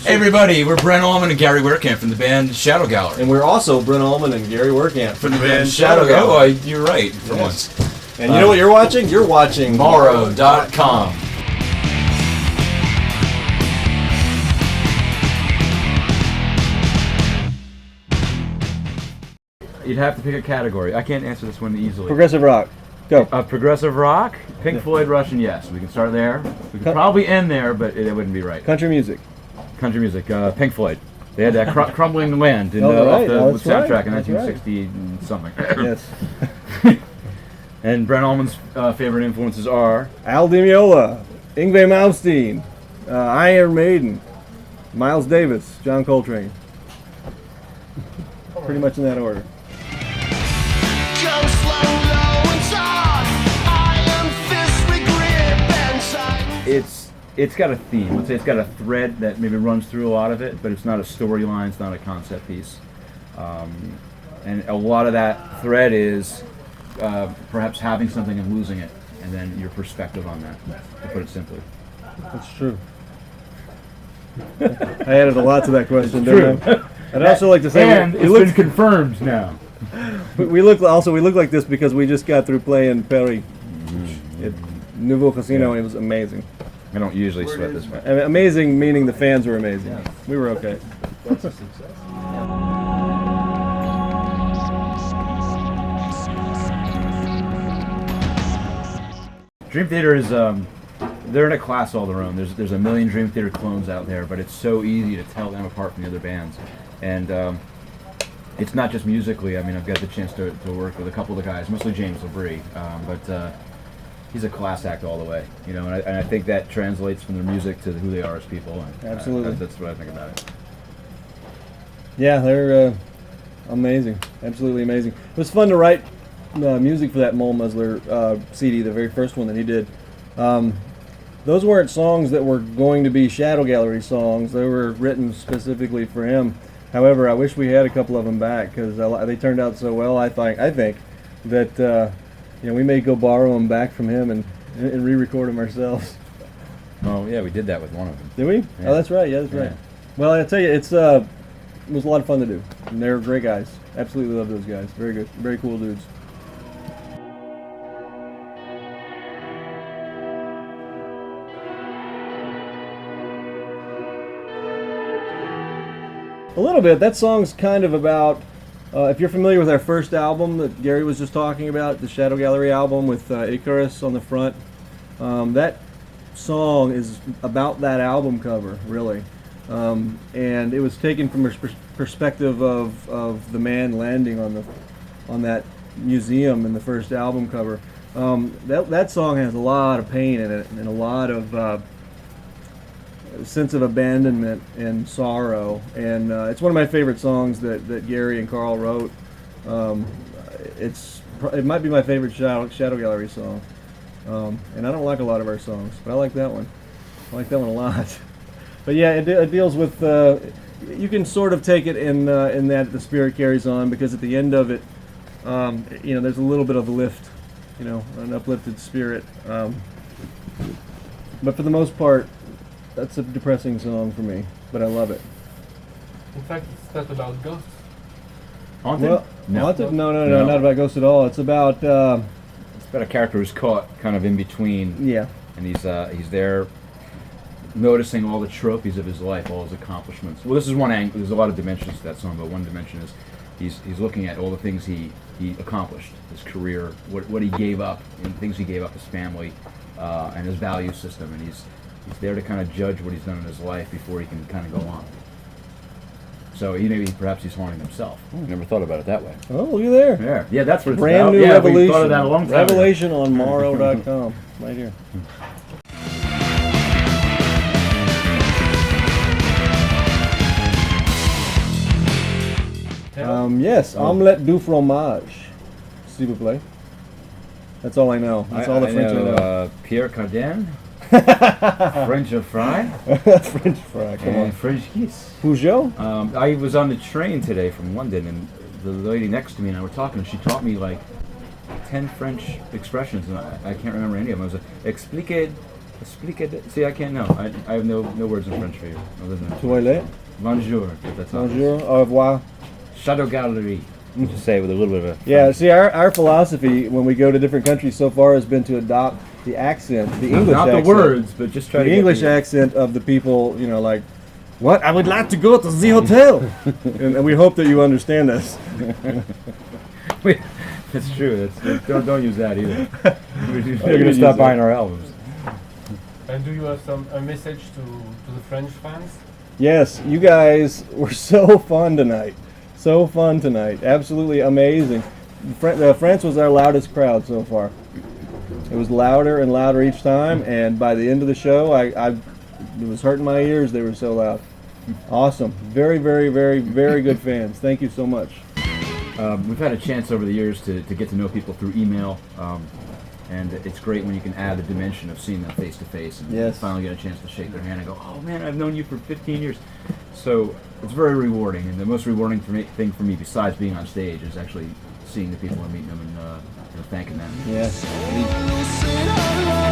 Hey everybody, we're Brent Allman and Gary Werkamp from the band ShadowGallery. And we're also Brent Allman and Gary Werkamp from the band ShadowGallery. Oh, you're right, for once. And you know what you're watching? You're watching Morow.com. You'd have to pick a category. I can't answer this one easily. Progressive rock. Go. Progressive rock, Pink Floyd, Russian, yes. We can start there. We could probably end there, but it wouldn't be right. Country music. Country music, Pink Floyd. They had that Crumbling Land in the soundtrack in 1960 something. Yes. And Brent Allman's favorite influences are? Al Di Meola, Yngwie Malmsteen, Iron Maiden, Miles Davis, John Coltrane. Pretty much in that order. It's got a theme. Let's say it's got a thread that maybe runs through a lot of it, but it's not a storyline. It's not a concept piece. And a lot of that thread is perhaps having something and losing it, and then your perspective on that, to put it simply. That's true. I added a lot to that question, didn't I? I'd also like to say, and it's been confirmed now. We look like this because we just got through playing Perry at Nouveau Casino, and it was amazing. I don't usually sweat this way. Amazing meaning the fans were amazing. Yeah. We were okay. That's a success. Dream Theater is, they're in a class all their own. There's a million Dream Theater clones out there, but it's so easy to tell them apart from the other bands. And it's not just musically. I mean, I've got the chance to work with a couple of the guys, mostly James LaBrie, but he's a class act all the way, you know, and I think that translates from their music to who they are as people. And absolutely. That's what I think about it. Yeah, they're amazing. Absolutely amazing. It was fun to write music for that Mole Muzzler CD, the very first one that he did. Those weren't songs that were going to be ShadowGallery songs. They were written specifically for him. However, I wish we had a couple of them back because they turned out so well. I think that you know, we may go borrow them back from him and re-record them ourselves. Oh yeah, we did that with one of them. Did we? Yeah. Oh, that's right. Yeah, that's right. Well, I tell you, it was a lot of fun to do. And they're great guys. Absolutely love those guys. Very good. Very cool dudes. A little bit. That song's kind of about, if you're familiar with our first album that Gary was just talking about, the ShadowGallery album with Icarus on the front, that song is about that album cover, really. And it was taken from a perspective of the man landing on that museum in the first album cover. That song has a lot of pain in it and a lot of sense of abandonment and sorrow, and it's one of my favorite songs that Gary and Carl wrote. It might be my favorite ShadowGallery song, and I don't like a lot of our songs, but I like that one. I like that one a lot. But yeah, it deals with you can sort of take it in that the spirit carries on, because at the end of it, you know, there's a little bit of a lift, you know, an uplifted spirit. But for the most part, that's a depressing song for me, but I love it. In fact, it's not about ghosts. Haunted? Well, Haunted? No, not about ghosts at all. It's about it's about a character who's caught kind of in between. Yeah. And he's there noticing all the trophies of his life, all his accomplishments. Well, this is one angle. There's a lot of dimensions to that song, but one dimension is he's looking at all the things he accomplished, his career, what he gave up, and things he gave up, his family, and his value system, and he's there to kind of judge what he's done in his life before he can kind of go on. So perhaps he's haunting himself. Never thought about it that way. Oh, look at there. Yeah, that's what it's Brand about. new revelation. We thought of that a long time Revelation on Morow.com, right here. Yes, omelette du fromage, s'il vous plaît. That's all I know. That's all the French I know. Pierre Cardin. French fry. French fry, come on. French kiss. Peugeot? I was on the train today from London, and the lady next to me and I were talking, and she taught me like 10 French expressions, and I can't remember any of them. I was like, explique Explique. See, I can't know. I have no words in French for you. Other than Toilet. bonjour. That's all. Bonjour. Au revoir. ShadowGallery. Just say it with a little bit of a. Yeah, see, our philosophy when we go to different countries so far has been to adopt the accent, the English Not accent. the words, but just try The to get English accent of the people, you know, like, what? I would like to go to the hotel. and we hope that you understand us. That's true. Don't use that either. They're gonna stop buying our albums. And do you have a message to the French fans? Yes, you guys were so fun tonight. So fun tonight. Absolutely amazing. France was our loudest crowd so far. It was louder and louder each time, and by the end of the show, it was hurting my ears. They were so loud. Awesome. Very, very, very, very good fans. Thank you so much. We've had a chance over the years to get to know people through email, and it's great when you can add a dimension of seeing them face to face and Yes. finally get a chance to shake their hand and go, oh man, I've known you for 15 years. So it's very rewarding, and the most rewarding thing for me besides being on stage is actually seeing the people and meeting them and thanking them. Yes. Say hello.